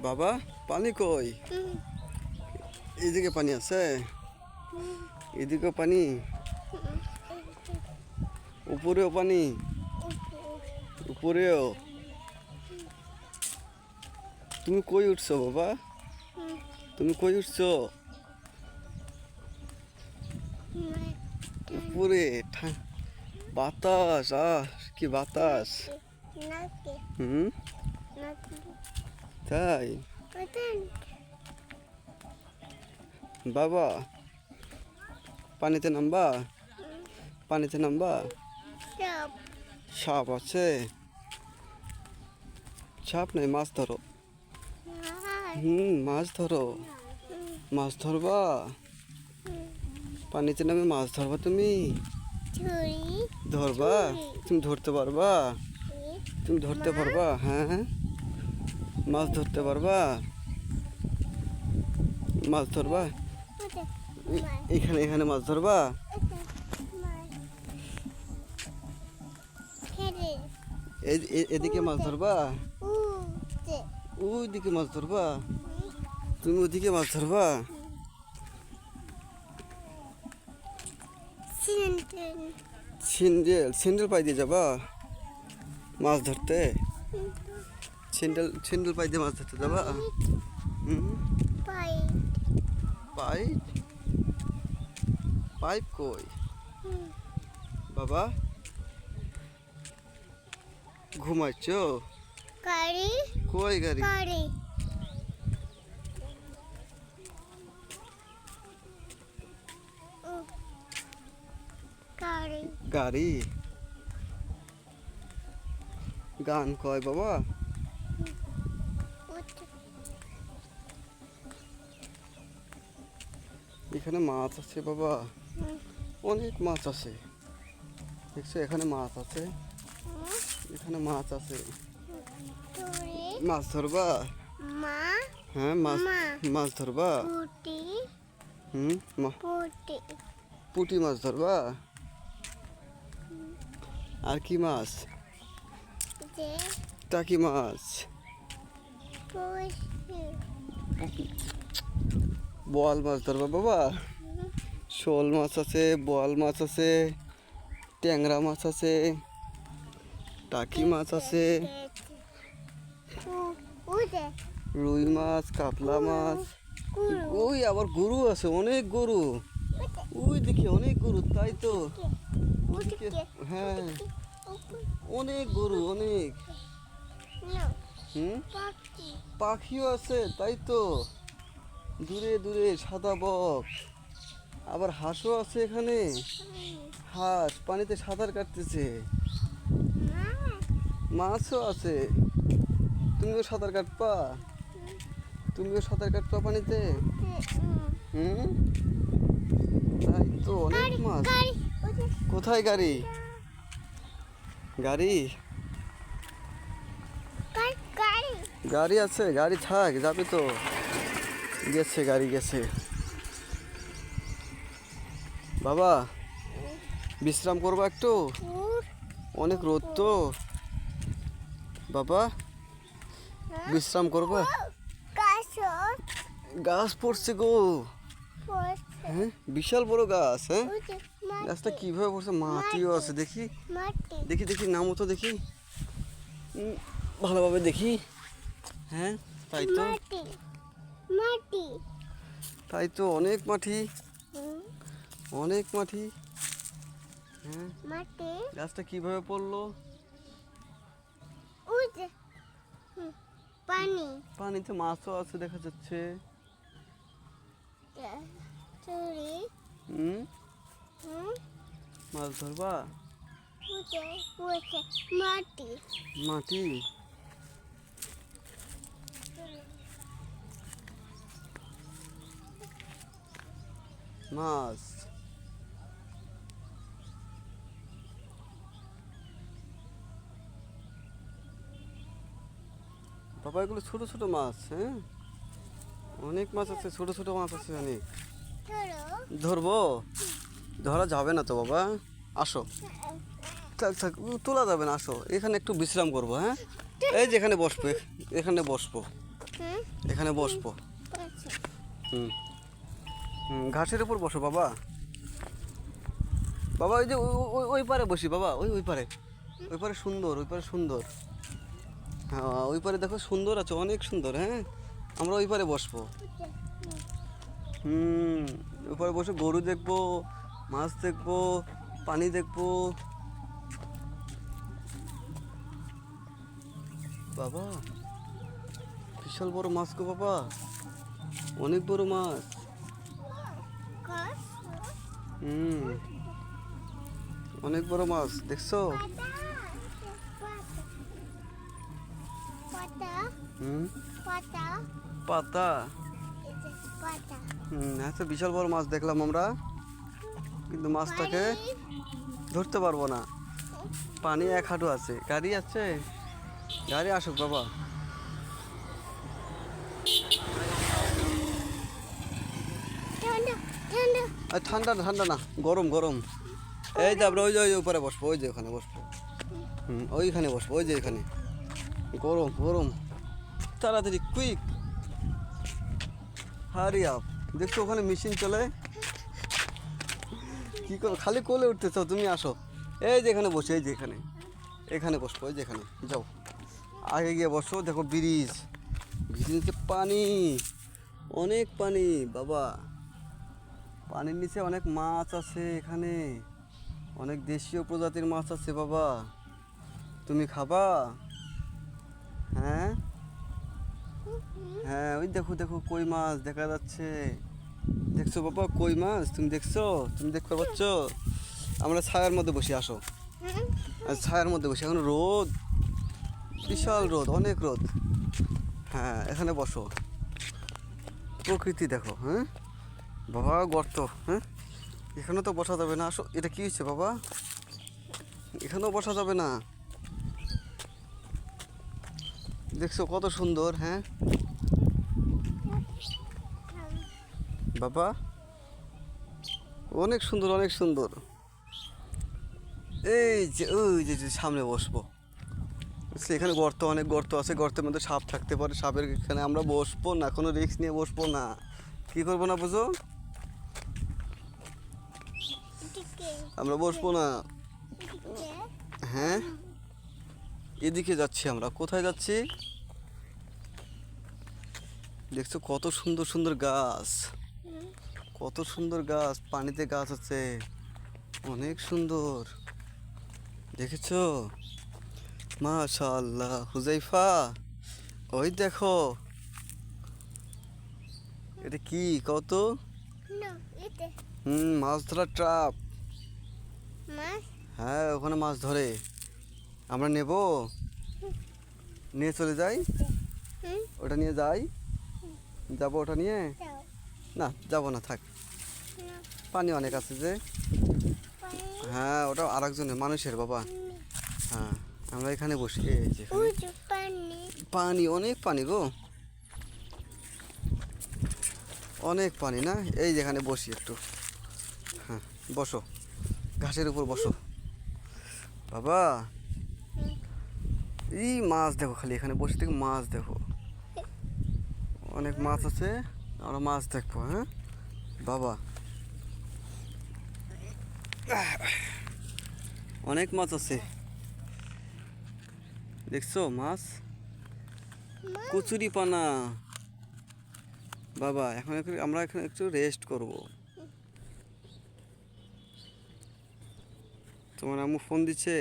বাবা পানি কই? এদিকে পানি আছে, এদিকেও পানি, উপরেও পানি, উপরেও। তুমি কই উঠছো বাবা? তুমি কই উঠছো? উপরে বাতাস, কি বাতাস! হুম, তাই বাবা পানিতে নামবা? পানিতে নামবা? সাপ আছে? সাপ নাই, মাছ ধরো। মাছ ধরো, মাছ ধরবা? পানিতে নামে মাছ ধরবা তুমি? ধরবা? তুমি ধরতে পারবা? তুমি ধরতে পারবা? হ্যাঁ, মাছ ধরতে পারবা? মাছ ধরবা? এখানে এখানে মাছ ধরবা? এদিকে মাছ ধরবা? ওই দিকে মাছ ধরবা? তুমি ওদিকে মাছ ধরবা? সিন্ডেল সিন্ডেল পাই দিয়ে যাবা মাছ ধরতে? সিন্ডেল সিন্ডেল পাই দিয়ে মাছ ধরতে যাবা? পাইপ? পাইপ কই বাবা? ঘুমাচ্ছ? কই গাড়ি? গাড়ি গান কয় বাবা? এখানে মাছ আছে বাবা, অনেক মাছ আছে। দেখছো এখানে মাছ আছে, এখানে মাছ আছে। মাছ ধরবা? হ্যাঁ, মাছ মাছ ধরবা? পুঁটি মাছ ধরবা? আর কি মাছ? টাকি মাছ, বোয়াল মাছ ধরবা বাবা? শোল মাছ আছে, বোয়াল মাছ আছে, ট্যাংরা মাছ আছে, টাকি মাছ আছে, রুই মাছ, কাতলা মাছ। ওই আবার গরু আছে, অনেক গরু। ওই দেখি অনেক গরু, তাই তো। হ্যাঁ, অনেক গরু, অনেক। পাখিও আছে, তাই তো। দূরে দূরে সাদা বক। আবার হাঁসও আছে এখানে, হাঁস পানিতে সাঁতার কাটতেছে। মাছও আছে। তুমিও সাঁতার কাটবা? তুমিও সাঁতার কাটবা পানিতে? তাই তো, অনেক মাছ। কোথায় গাড়ি? গাড়ি গাড়ি আছে, গাড়ি থাক, যাবে তো। গেছে, গাড়ি গেছে। বাবা বিশ্রাম করবা একটু? অনেক রোদ তো বাবা, বিশ্রাম করবা? গাছ পড়ছে গো। হ্যাঁ, বিশাল বড় গাছ। হ্যাঁ, গাছটা কিভাবে পড়ছে? মাটিও আছে, দেখি দেখি দেখি, নামো তো দেখি, ভালোভাবে দেখি। হ্যাঁ, তাই তো, তাই তো, অনেক মাটি, অনেক মাটি। হ্যাঁ, গাছটা কিভাবে পড়লো? পানিতে মাছও আছে দেখা যাচ্ছে। মাছ ধরবা? মাটি মাছ। বাবা এগুলো ছোট ছোট মাছ। হ্যাঁ, অনেক মাছ আছে, ছোট ছোট মাছ আছে অনেক। ধরবো? ধরা যাবে না তো বাবা, আসো। থাক থাক, তোলা যাবে না, আসো। এখানে একটু বিশ্রাম করবো। হ্যাঁ, এই যে এখানে বসবো, এখানে বসবো। এখানে বসবো। হুম ঘাসের উপর বসো বাবা। বাবা ওই যে ওই পারে বসি বাবা, ওই পারে, ওই পারে সুন্দর, ওই পারে সুন্দর। হ্যাঁ ওই পারে দেখো সুন্দর আছে, অনেক সুন্দর। হ্যাঁ আমরা ওই পারে বসবো। ওই পারে বসে গরু দেখবো, মাছ দেখবো, পানি দেখবো। বাবা বিশাল বড় মাছ গো বাবা, অনেক বড় মাছ। অনেক বড় মাছ দেখছো? পাতা। আচ্ছা বিশাল বড় মাছ দেখলাম আমরা, কিন্তু মাছটাকে ধরতে পারবো না। পানি 1 হাঁটু আছে। গাড়ি আছে, গাড়ি আসুক বাবা। ঠান্ডা ঠান্ডা না, গরম গরম। এই যে আমরা ওই যে উপরে বসবো, ওই যে ওখানে বসবো। ওইখানে বসবো, ওই যে এখানে। গরম গরম, তাড়াতাড়ি কুইক, হারি আপ। দেখছো ওখানে মেশিন চলে। কি করো, খালি কোলে উঠতে চাও তুমি? আসো এই যে এখানে বসে, এই যে এখানে, এখানে বসবো। ওই যে এখানে যাও, আগে গিয়ে বসো। দেখো ব্রিজ, ব্রিজের নিচে পানি, অনেক পানি বাবা। পানির নিচে অনেক মাছ আছে এখানে, অনেক দেশীয় প্রজাতির মাছ আছে বাবা। তুমি খাবা? হ্যাঁ হ্যাঁ ওই দেখো দেখো কই মাছ দেখা যাচ্ছে। দেখছো বাবা কই মাছ? তুমি দেখছো? তুমি দেখতে পাচ্ছ? আমরা ছায়ার মধ্যে বসে, আসো। আর ছায়ার মধ্যে বসে, এখন রোদ, বিশাল রোদ, অনেক রোদ। হ্যাঁ এখানে বসো, প্রকৃতি দেখো। হ্যাঁ বাবা গর্ত, হ্যাঁ এখানে তো বসা যাবে না। আসো, এটা কি হচ্ছে বাবা? এখানেও বসা যাবে না। দেখছো কত সুন্দর। হ্যাঁ বাবা অনেক সুন্দর, অনেক সুন্দর। এই যে ওই যে সামনে বসবো, এখানে গর্ত, অনেক গর্ত আছে। গর্তের মধ্যে সাপ থাকতে পারে, সাপের এখানে আমরা বসবো না, কোনো রিস্ক নিয়ে বসবো না। কি করবো না বুঝো? আমরা বসবো না। হ্যাঁ এদিকে যাচ্ছি আমরা। কোথায় যাচ্ছি? দেখছো কত সুন্দর সুন্দর গাছ, কত সুন্দর গাছ, পানিতে গাছ আছে, অনেক সুন্দর। দেখেছো? মাশাআল্লাহ হুজাইফা, ওই দেখো। এটা কি কত? মাছ ধরার ট্রাপ। হ্যাঁ ওখানে মাছ ধরে, আমরা নেব, নিয়ে চলে যাই। ওটা নিয়ে যাই, যাবো ওটা নিয়ে? না যাবো না, থাক। পানি অনেক আছে যে। হ্যাঁ ওটা আর একজনের, মানুষের বাবা। হ্যাঁ আমরা এখানে বসি, এই যে পানি, অনেক পানি গো, অনেক পানি না? এই যেখানে বসি একটু। হ্যাঁ বসো, ঘাসের উপর বসো বাবা। এই মাছ দেখো, খালি এখানে বসে থেকে মাছ দেখো, অনেক মাছ আছে। আমরা মাছ দেখবো। হ্যাঁ বাবা অনেক মাছ আছে, দেখছো মাছ, কচুরি পানা বাবা। এখন আমরা এখানে একটু রেস্ট করব। তোমার আম্মু ফোন দিচ্ছে।